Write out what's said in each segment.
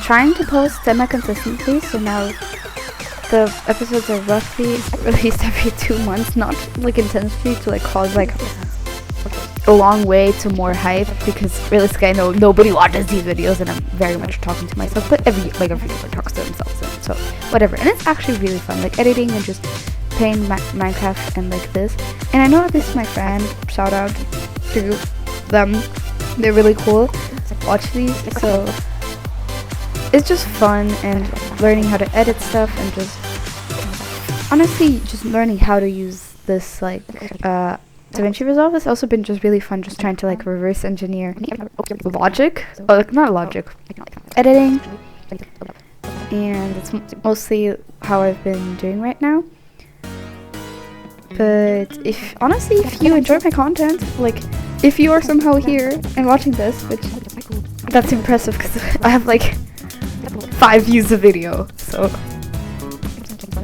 trying to post semi-consistently, so now the episodes are roughly released every 2 months, not like intensely to like cause like a long way to more hype, because realistically I know nobody watches these videos and I'm very much talking to myself, but every YouTuber talks to themselves, and so whatever. And it's actually really fun, like editing and just playing Minecraft and like this. And I know this is my friend, shout out to them, they're really cool, watch these, so it's just fun and learning how to edit stuff and just honestly just learning how to use this like DaVinci Resolve has also been just really fun, just trying to like reverse engineer logic, or like not logic, editing, and it's mostly how I've been doing right now. But if you enjoy my content, like if you are somehow here and watching this, which that's impressive because I have like 5 views a video, so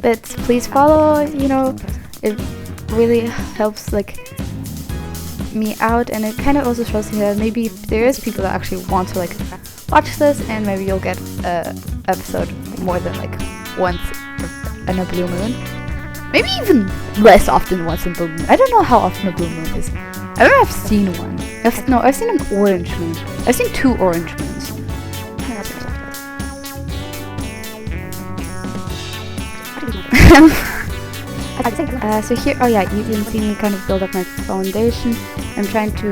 but please follow, you know, it really helps like me out, and it kind of also shows you that maybe there is people that actually want to like watch this, and maybe you'll get a episode more than like once in a blue moon, maybe even less often once in blue moon. I don't know how often a blue moon is. I don't know if I've seen one. I've seen an orange moon. I've seen 2 orange moons. So here, oh yeah, you can see me kind of build up my foundation. I'm trying to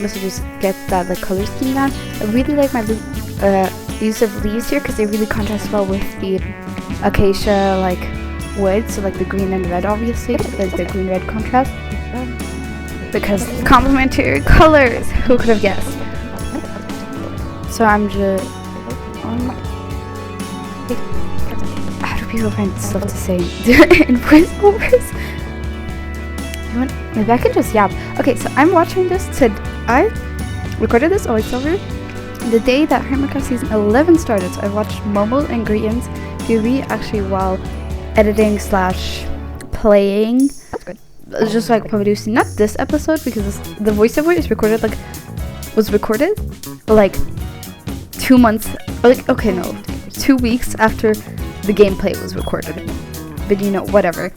mostly just get that like color scheme down. I really like my use of leaves here because they really contrast well with the acacia like wood, so like the green and red obviously, there's the green red contrast. Because complementary colors, who could have guessed? So I'm just how do people find stuff to say in voiceovers? Maybe I can just yap. Okay, so I'm watching this I recorded this voiceover the day that Hermitcraft season 11 started. So I watched Momo and Grian's POV actually while editing / playing. That's good. Just like producing, not this episode because the voiceover is recorded was recorded like 2 months, like 2 weeks after the gameplay was recorded, but you know, whatever.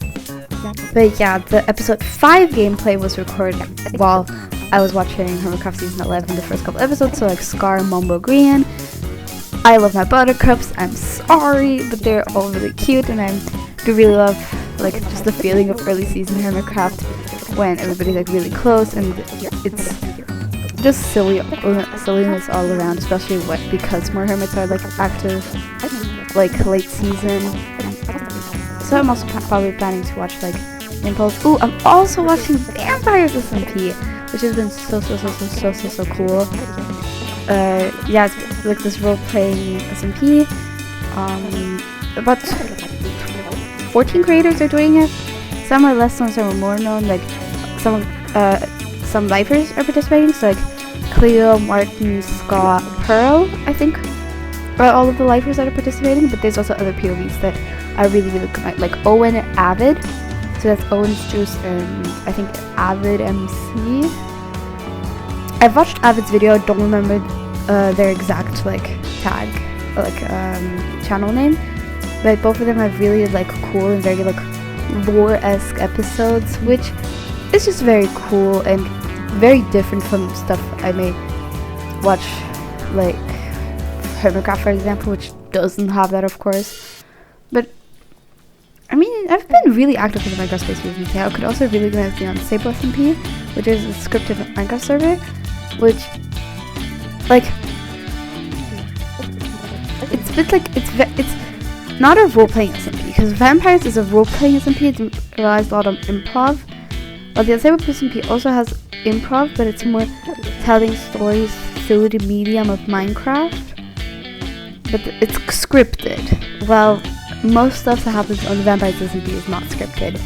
But yeah, the episode 5 gameplay was recorded while I was watching Hermitcraft season 11, the first couple episodes, so like Scar, Mombo, Grian. I love my buttercups, I'm sorry, but they're all really cute, and I do really love like just the feeling of early season Hermitcraft when everybody's like really close, and it's just silliness all around, especially because more hermits are like active like late season. So I'm also probably planning to watch like Impulse. Ooh, I'm also watching Vampires SMP, which has been so cool. Yeah, it's like this role-playing SMP. About 14 creators are doing it. Some are less known, some are more known. Like some lifers are participating. So like Cleo, Martin, Scott, Pearl, I think, are all of the lifers that are participating. But there's also other POVs that are really good, like Owen and Avid. So that's Owen's Juice and I think Avid MC. I've watched Avid's video, don't remember their exact like tag, like channel name, but both of them have really like cool and very like lore-esque episodes, which is just very cool and very different from stuff I may watch, like Hermitcraft for example, which doesn't have that, of course. But I mean, I've been really active in the Minecraft space recently. I could also really like the Unstable SMP, which is a scripted Minecraft server, which, like, it's not a role-playing SMP, because Vampires is a role-playing SMP. It relies a lot on improv. While the Unstable SMP also has improv, but it's more telling stories through the medium of Minecraft. But it's scripted. Well, most stuff that happens on the Vampires SMP is not scripted,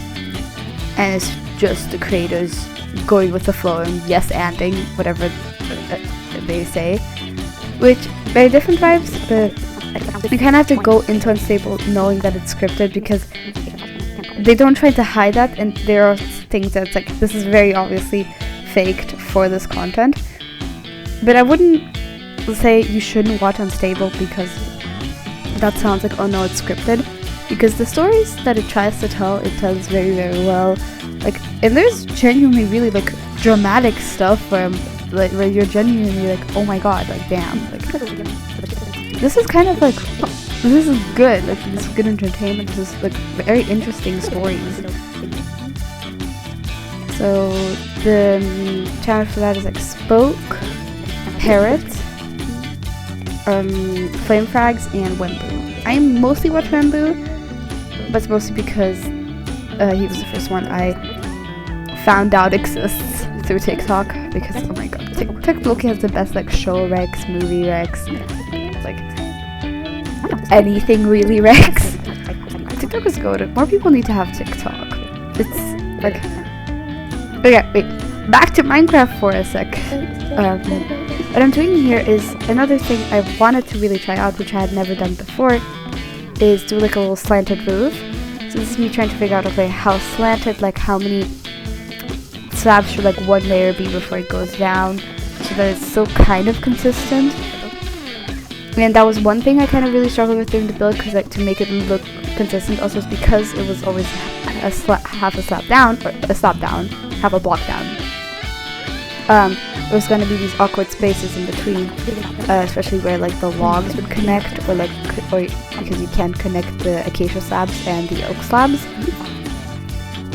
and it's just the creators going with the flow and yes-anding whatever they say, which very different vibes. But you kind of have to go into Unstable knowing that it's scripted, because they don't try to hide that, and there are things that's like, this is very obviously faked for this content. But I wouldn't say you shouldn't watch Unstable because that sounds like, oh no, it's scripted. Because the stories that it tries to tell, it tells very, very well. Like, and there's genuinely really like dramatic stuff where you're genuinely like, oh my god, like damn, like this is kind of like, this is good, like this is good entertainment, this is like very interesting stories. So the channel for that is like Spoke, Parrot, Flame Frags, and Wembu. I mostly watch Wembu, but it's mostly because he was the first one I found out exists through TikTok, because oh my god, TikTok Loki has the best like show recs, movie recs, like anything really recs. TikTok is good. More people need to have TikTok. It's like, okay, wait, back to Minecraft for a sec. What I'm doing here is another thing I wanted to really try out, which I had never done before, is do like a little slanted roof. So this is me trying to figure out, okay, how slanted, like how many slabs should like one layer be before it goes down, so that it's still kind of consistent. And that was one thing I kind of really struggled with during the build, because like to make it look consistent, also is because it was always half a slab down, or a slab down, half a block down. There was going to be these awkward spaces in between, especially where like the logs would connect, or because you can't connect the acacia slabs and the oak slabs,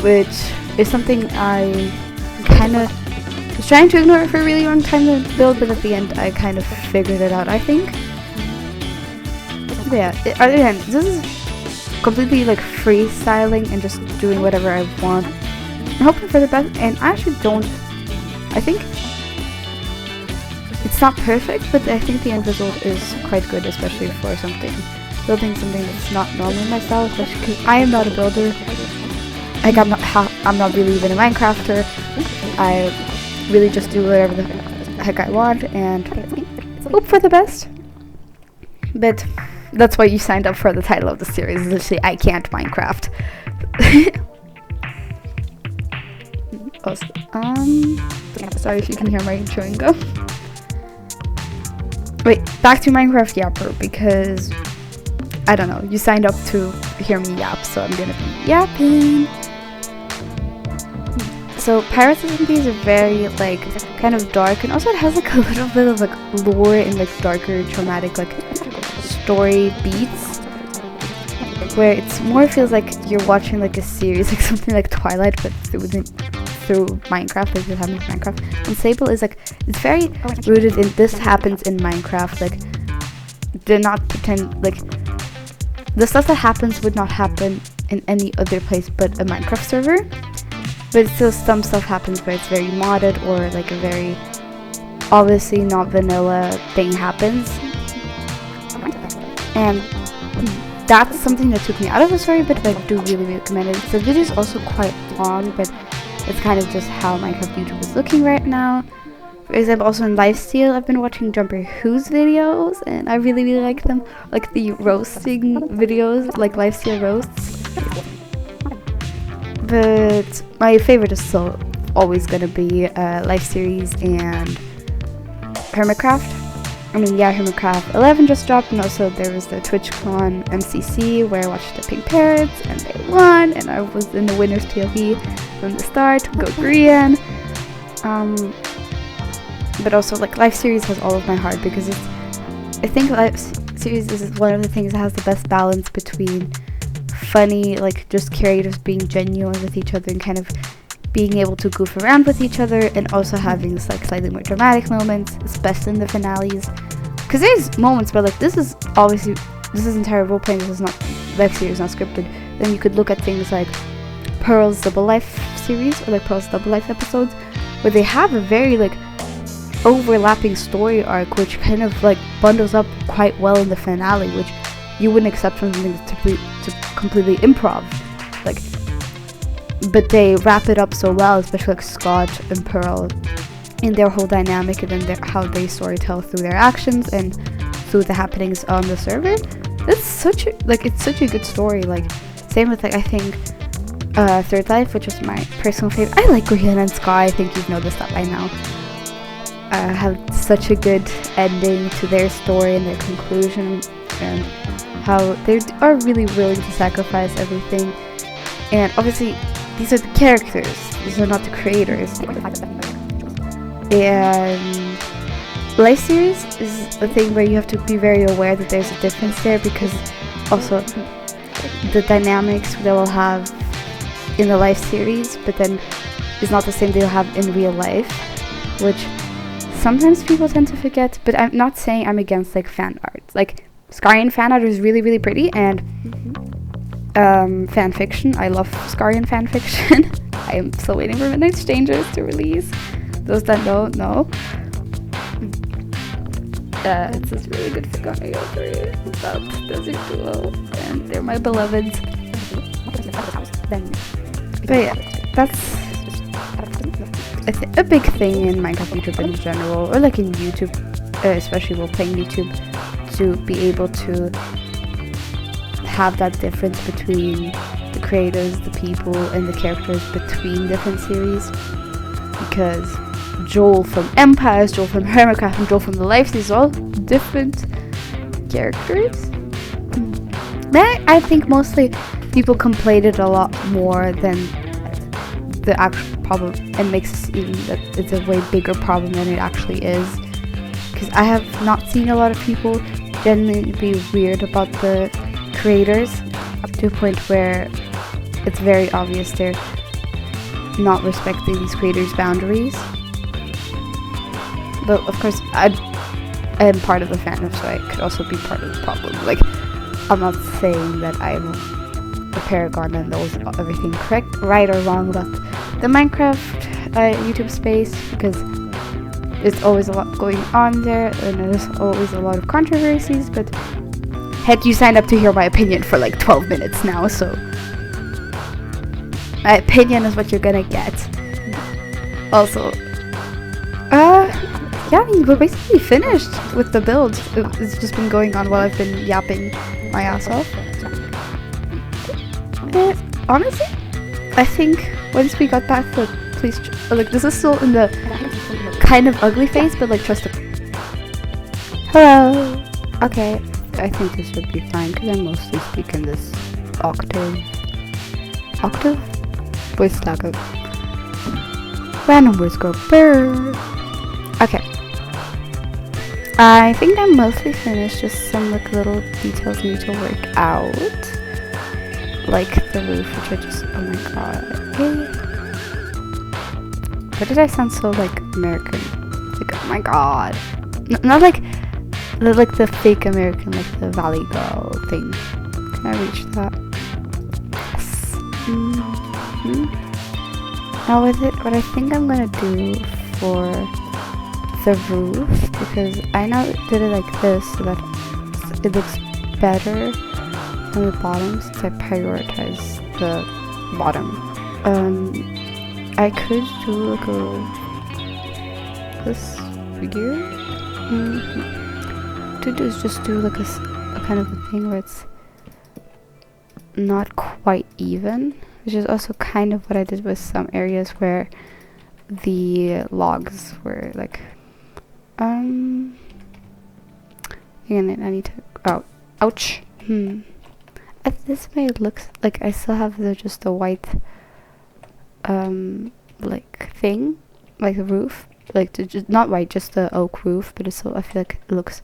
which is something I kind of was trying to ignore for a really long time to build, but at the end I kind of figured it out, I think. Yeah, other than this is completely like freestyling and just doing whatever I want and hoping for the best. And I actually don't, I think it's not perfect, but I think the end result is quite good, especially for building something that's not normally my style, especially because I am not a builder. Like I'm not really even a Minecrafter. I really just do whatever the heck I want and hope for the best. But that's why you signed up for the title of the series, is literally I can't Minecraft. Also, sorry if you can hear my chewing gum. Wait, back to Minecraft Yapper, because I don't know, you signed up to hear me yap, so I'm gonna be yapping. So Pirates of Zombies are very like kind of dark, and also it has like a little bit of like lore and like darker traumatic like story beats, where it's more feels like you're watching like a series, like something like Twilight, but through Minecraft, like this happens in Minecraft. And Sable is like, it's very rooted in this happens in Minecraft. Like, they're not pretend, like the stuff that happens would not happen in any other place but a Minecraft server. But still some stuff happens where it's very modded, or like a very obviously not vanilla thing happens. And that's something that took me out of the story, but I do really recommend it. The video is also quite long, but it's kind of just how Minecraft YouTube is looking right now. For example, also in Lifesteal, I've been watching Jumper Who's videos, and I really, really like them. Like the roasting videos, like Lifesteal roasts. But my favorite is still always gonna be Life Series and Hermitcraft. I mean, yeah, Hermitcraft 11 just dropped, and also there was the TwitchCon MCC where I watched the Pink Parrots, and they won, and I was in the winner's POV from the start. Go Grian. But also, like, Life Series has all of my heart, because I think Life Series is one of the things that has the best balance between funny, like, just creators being genuine with each other and kind of being able to goof around with each other, and also having this like slightly more dramatic moments, especially in the finales. Because there's moments where like this is entire role playing, this is not Life Series, not scripted. Then you could look at things like Pearl's Double Life series, or like Pearl's Double Life episodes, where they have a very like overlapping story arc, which kind of like bundles up quite well in the finale, which you wouldn't accept from something to completely improv. Like, but they wrap it up so well, especially like Scott and Pearl in their whole dynamic, and then how they storytell through their actions and through the happenings on the server. It's such a good story. Like, same with like I think Third Life, which was my personal favorite. I like Grian and Sky. I think you've noticed that by now. have such a good ending to their story and their conclusion, and how they are really willing to sacrifice everything. And obviously, these are the characters, these are not the creators. And live series is a thing where you have to be very aware that there's a difference there, because also the dynamics they will have in the live series, but then is not the same they'll have in real life, which sometimes people tend to forget. But I'm not saying I'm against like fan art. Like Skarian fan art is really, really pretty, and fan fiction. I love Skarian fan fiction. I am still waiting for Midnight Strangers to release. Those that don't know. It's this really good fic on AO3 about Desert Duo, and they're my beloveds. But yeah, that's a big thing in Minecraft YouTube in general, or like in YouTube, especially while playing YouTube, to be able to have that difference between the creators, the people, and the characters between different series. Because Joel from Empires, Joel from Hermitcraft, and Joel from the Life series are all different characters. I think mostly people complained it a lot more than the actual problem, and makes it seem that it's a way bigger problem than it actually is. Because I have not seen a lot of people genuinely be weird about the creators, up to a point where it's very obvious they're not respecting these creators' boundaries. But of course, I am part of the fandom, so I could also be part of the problem. Like, I'm not saying that I'm a paragon and knows everything correct, right or wrong about the Minecraft YouTube space, because there's always a lot going on there, and there's always a lot of controversies. But heck, you signed up to hear my opinion for like 12 minutes now, so my opinion is what you're gonna get. Also, yeah, I mean, we're basically finished with the build. It's just been going on while I've been yapping my ass off. Honestly, I think once we got back to please, like, this is still in the kind of ugly phase, but like, trust it. Hello. Okay, I think this would be fine because I'm mostly speaking this octave. Octave? Voice lag. Random words go brr. Okay. I think I'm mostly finished, just some like little details need to work out. Like the roof, which I just, oh my god. Hey. Why did I sound so like American? Like, oh my god. Not like the fake American, like the Valley Girl thing. Can I reach that? Yes. Now with it, what I think I'm gonna do for the roof, because I now did it like this so that it looks better on the bottom, since I prioritize the bottom. I could do like this figure. To do is just do like a kind of a thing where it's not quite even, which is also kind of what I did with some areas where the logs were like again, I need to, oh, ouch. At this way it looks like I still have just the white like thing, like the roof, like just not white, just the oak roof, but it's still, I feel like it looks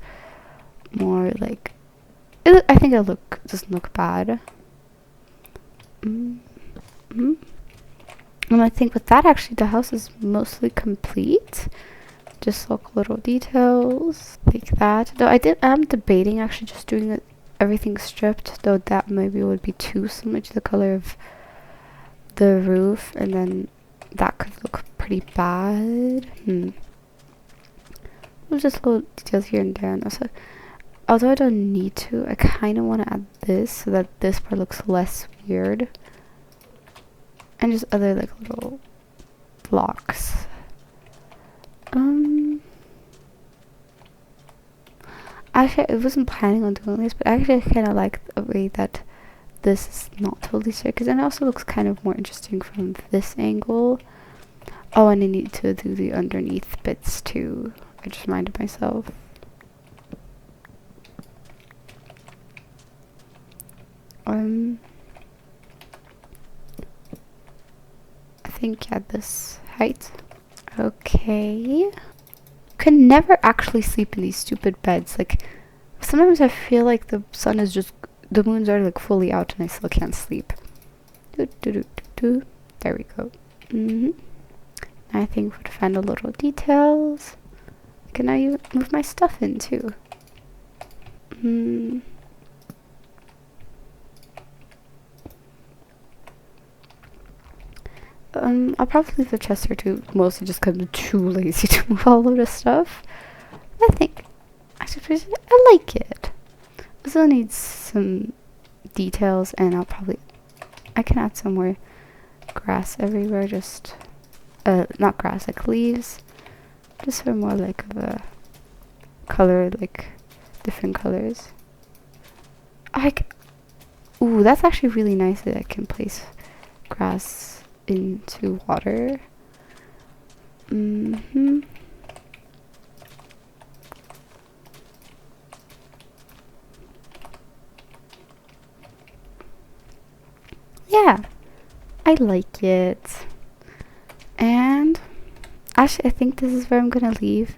more like it, I think it doesn't look bad. And I think with that, actually the house is mostly complete. Just like little details like that. Though I'm debating actually just doing everything stripped, though that maybe would be too similar to the color of the roof, and then that could look pretty bad. Just little details here and there, and also, although I don't need to, I kind of want to add this so that this part looks less weird, and just other like little blocks. Actually, I wasn't planning on doing this, but actually I kind of like the way that this is not totally straight, because it also looks kind of more interesting from this angle. Oh, and I need to do the underneath bits too. I just reminded myself. I think at this height. Okay. Can never actually sleep in these stupid beds. Like, sometimes I feel like the sun is just, the moon's are like fully out and I still can't sleep. There we go. I think we'll find the little details. Can I move my stuff in too? I'll probably leave the chest here too, mostly just because I'm too lazy to move all of this stuff. I think I like it. It still needs some details, and I can add some more grass everywhere, just not grass, like leaves, just for more like of a color, like different colors. Ooh, that's actually really nice that I can place grass into water. Yeah, I like it. And actually, I think this is where I'm gonna leave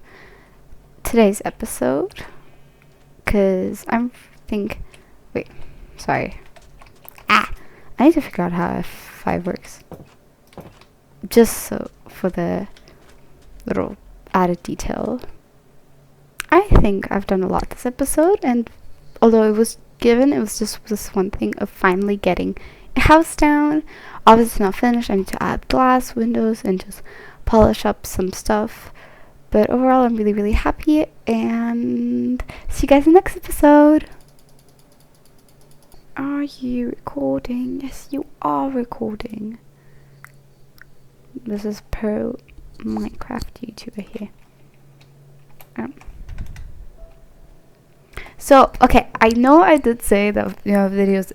today's episode, because wait, sorry. I need to figure out how F5 works, just so for the little added detail. I think I've done a lot this episode, and although it was just this one thing of finally getting a house down. Obviously not finished. I need to add glass, windows, and just polish up some stuff. But overall, I'm really, really happy, and see you guys in the next episode. Are you recording? Yes, you are recording. This is Pro Minecraft YouTuber here. So, okay, I know I did say that, videos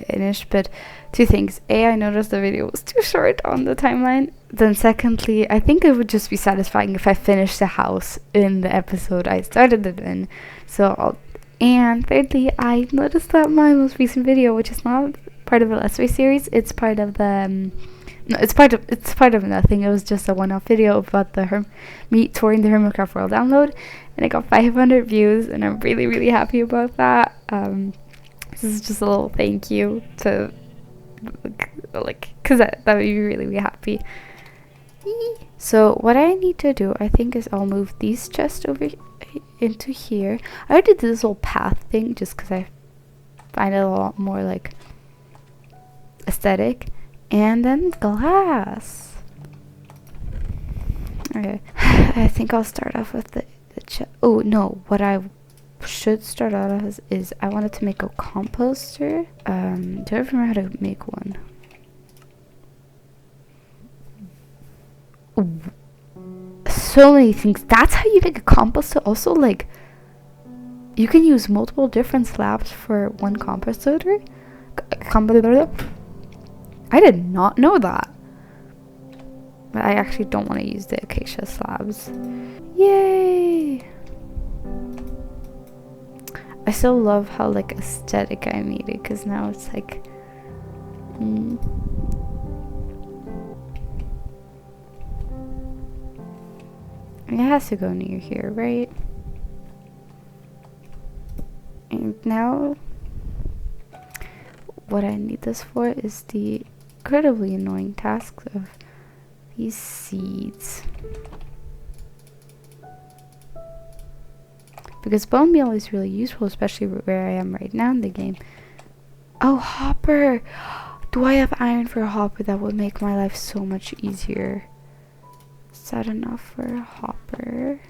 finished, but two things. A, I noticed the video was too short on the timeline. Then secondly, I think it would just be satisfying if I finished the house in the episode I started it in. And thirdly, I noticed that my most recent video, which is not part of the Let's Play series, it's part of the it's part of nothing. It was just a one-off video about me touring the Hermitcraft World download, and it got 500 views, and I'm really, really happy about that. This is just a little thank you to, because that would be really, really happy. So what I need to do, I think, is I'll move these chests over into here. I already did this whole path thing just because I find it a lot more like aesthetic. And then glass. Okay, I think I'll start off with the chest. Oh no, what I should start out as is I wanted to make a composter. Do I remember how to make one? Ooh. So many things. That's how you make a composter. Also, like, you can use multiple different slabs for one composter. I did not know that. But I actually don't want to use the acacia slabs. Yay! I still love how like aesthetic I made it, because now it's like it has to go near here, right? And now what I need this for is the incredibly annoying task of these seeds. Because bone meal is really useful, especially where I am right now in the game. Oh, hopper! Do I have iron for a hopper? That would make my life so much easier. Is that enough for a hopper?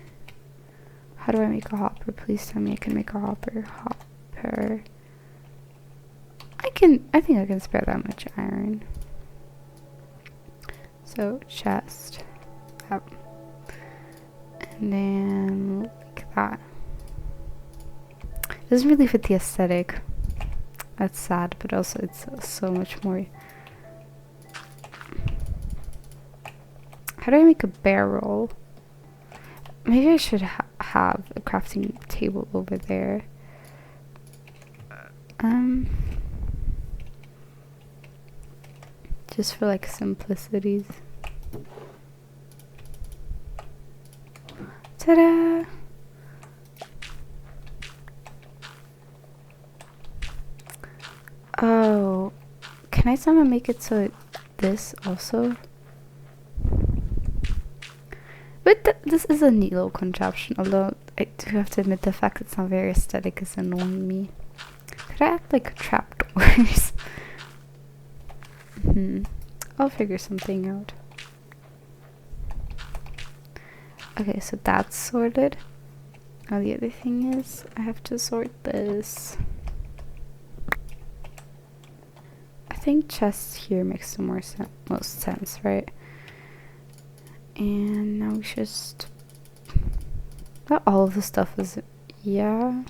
How do I make a hopper? Please tell me I can make a hopper. Hopper. I think I can spare that much iron. So, chest. Yep. And then like that. Doesn't really fit the aesthetic. That's sad, but also it's so much more How do I make a barrel? Maybe I should have a crafting table over there. Just for like simplicities. Ta-da! Oh, can I somehow make it so this also? But this is a neat little contraption, although I do have to admit the fact it's not very aesthetic is annoying me. Could I add like trapdoors? I'll figure something out. Okay, so that's sorted. Now the other thing is I have to sort this. I think chests here makes the most sense, right? And now we just... Not all of the stuff is... Yeah.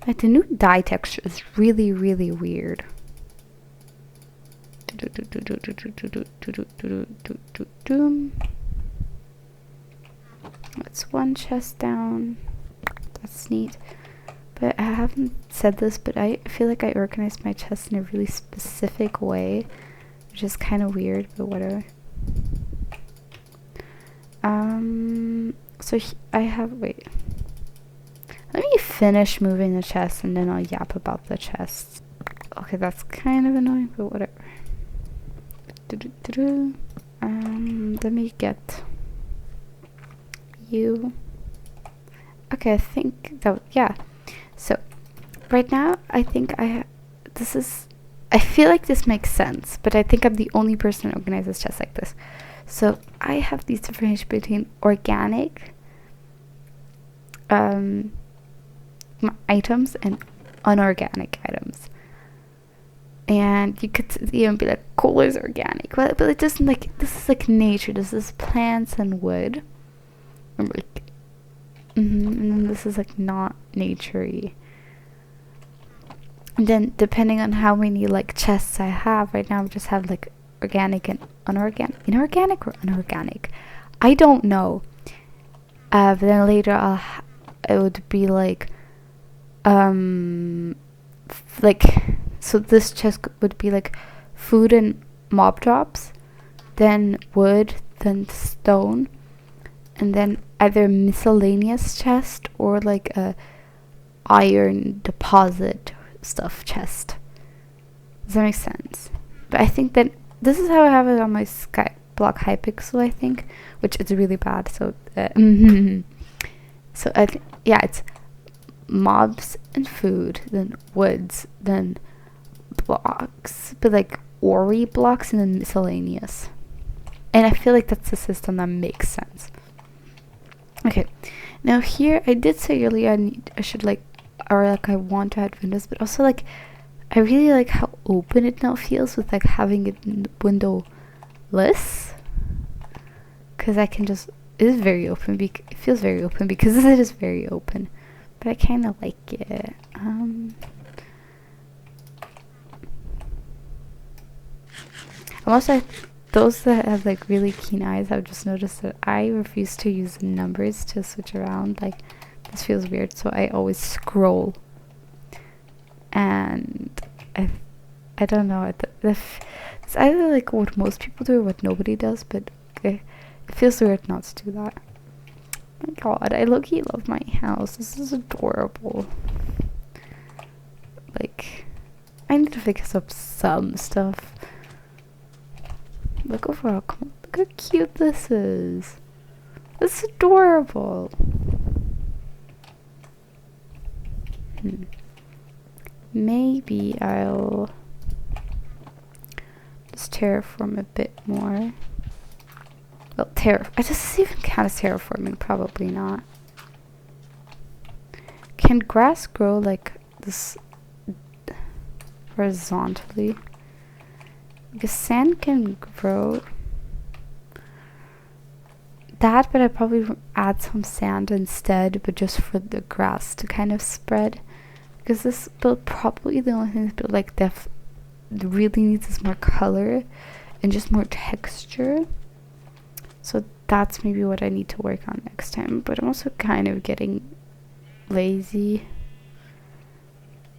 Like the new dye texture is really, really weird. That's one chest down. That's neat. But I haven't said this, but I feel like I organized my chests in a really specific way, which is kind of weird, but whatever. So I have, wait. Let me finish moving the chest and then I'll yap about the chests. Okay, that's kind of annoying, but whatever. Let me get you. Okay, I think that, yeah. So, right now, I think I feel like this makes sense, but I think I'm the only person who organizes chests like this. So, I have these differentiations between organic, items and unorganic items, and you could even be like, coal is organic, but it doesn't, like, this is like nature. This is plants and wood, or like, and then this is like not naturey. And then depending on how many like chests I have right now, I just have like organic and inorganic or unorganic. I don't know. But then later it would be like so this chest would be like food and mob drops, then wood, then stone, and then either miscellaneous chest or like a iron deposit stuff chest. Does that make sense? But I think that this is how I have it on my Skyblock Hypixel, I think, which is really bad. So so yeah, it's mobs and food, then woods, then blocks, but like ori blocks, and then miscellaneous. And I feel like that's a system that makes sense. Okay, now here I did say earlier I should like, or like I want to add windows, but also like I really like how open it now feels with like having it windowless, because I can just, it is very open, it feels very open because it is very open, but I kind of like it. Also, those that have like really keen eyes have just noticed that I refuse to use numbers to switch around. Like, this feels weird, so I always scroll. And I don't know, it's either like what most people do or what nobody does, but it feels weird not to do that. Oh my god, I low-key love my house. This is adorable. Like, I need to fix up some stuff. Look overall, come on, look how cute this is. It's adorable. Maybe I'll just terraform a bit more. Well, does this even count as terraforming? Probably not. Can grass grow like this horizontally? Because sand can grow that, but I'd probably add some sand instead, but just for the grass to kind of spread. Because this build, probably the only thing this build like really needs is more color and just more texture. So that's maybe what I need to work on next time. But I'm also kind of getting lazy.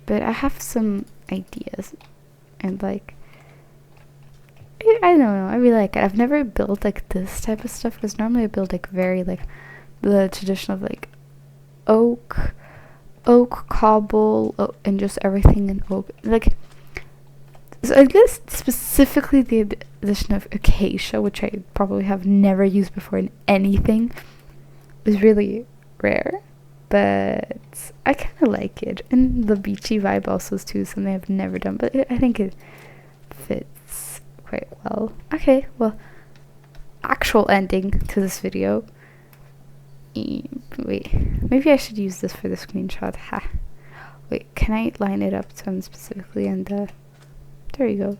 But I have some ideas, and like, I don't know, I really like it. I've never built like this type of stuff, because normally I build like very like the tradition of like oak, cobble, and just everything in oak. Like, so I guess specifically the addition of acacia, which I probably have never used before in anything, is really rare. But I kind of like it, and the beachy vibe also is too something I've never done, but I think it fits quite well. Okay, well, actual ending to this video. Wait, maybe I should use this for the screenshot. Ha. Wait, can I line it up so I'm specifically in the... There you go.